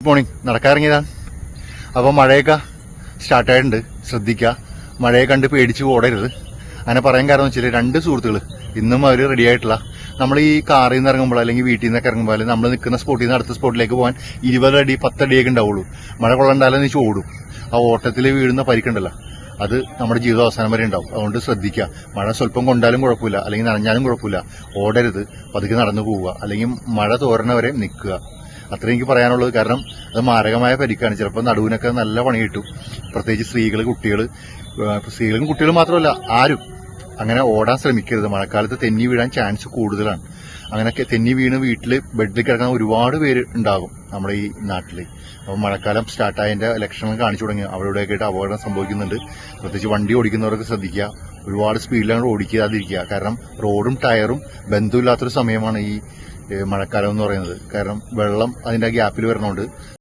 Morning. നടക്കാറിങ്ങിയതാണ്. അപ്പോൾ മഴയൊക്കെ സ്റ്റാർട്ടായിട്ടുണ്ട്. ശ്രദ്ധിക്കുക, മഴയെ കണ്ട് പേടിച്ച് ഓടരുത്. അങ്ങനെ പറയാൻ കാരണം വെച്ചാൽ രണ്ട് സുഹൃത്തുക്കൾ ഇന്നും അവർ റെഡി ആയിട്ടില്ല. നമ്മൾ ഈ കാറിൽ നിന്ന് ഇറങ്ങുമ്പോൾ അല്ലെങ്കിൽ വീട്ടിൽ നിന്നൊക്കെ ഇറങ്ങുമ്പോൾ അല്ലെങ്കിൽ നമ്മൾ നിൽക്കുന്ന സ്പോട്ടിൽ നിന്ന് അടുത്ത സ്പോട്ടിലേക്ക് പോകാൻ 20 അടി 10 അടിയൊക്കെ ഉണ്ടാവുള്ളൂ. മഴ കൊള്ളണ്ടാലും നീ ഓടും. ആ ഓട്ടത്തിൽ വീഴുന്ന പരിക്കുണ്ടല്ലോ, അത് നമ്മുടെ ജീവിത അവസാനം വരെ ഉണ്ടാവും. അതുകൊണ്ട് ശ്രദ്ധിക്കുക. മഴ സ്വല്പം കൊണ്ടാലും കുഴപ്പമില്ല, അല്ലെങ്കിൽ നനഞ്ഞാലും കുഴപ്പമില്ല. ഓടരുത്, പതുക്കെ നടന്നു പോവുക, അല്ലെങ്കിൽ മഴ തോരണവരെ നിൽക്കുക. അത്രയും എനിക്ക് പറയാനുള്ളത്. കാരണം അത് മാരകമായ പരിക്കാണ്. ചിലപ്പോൾ നടുവിനൊക്കെ നല്ല പണി കിട്ടും. പ്രത്യേകിച്ച് സ്ത്രീകളും കുട്ടികളും മാത്രമല്ല, ആരും അങ്ങനെ ഓടാൻ ശ്രമിക്കരുത്. മഴക്കാലത്ത് തെന്നി വീഴാൻ ചാൻസ് കൂടുതലാണ്. അങ്ങനെയൊക്കെ തെന്നി വീണ് വീട്ടിൽ ബെഡിൽ കിടക്കുന്ന ഒരുപാട് പേര് ഉണ്ടാകും നമ്മുടെ ഈ നാട്ടിൽ. അപ്പോൾ മഴക്കാലം സ്റ്റാർട്ടായതിന്റെ ലക്ഷണം കാണിച്ചു തുടങ്ങി. അവിടെ ഇവിടെയൊക്കെ ആയിട്ട് അപകടം സംഭവിക്കുന്നുണ്ട്. പ്രത്യേകിച്ച് വണ്ടി ഓടിക്കുന്നവരൊക്കെ ശ്രദ്ധിക്കുക. ഒരുപാട് സ്പീഡിലാണ് ഓടിക്കാതിരിക്കുക. കാരണം റോഡും ടയറും ബന്ധമില്ലാത്തൊരു സമയമാണ് ഈ മഴക്കാലം എന്ന് പറയുന്നത്. കാരണം വെള്ളം അതിന്റെ ഗ്യാപ്പിൽ വരണോണ്ട്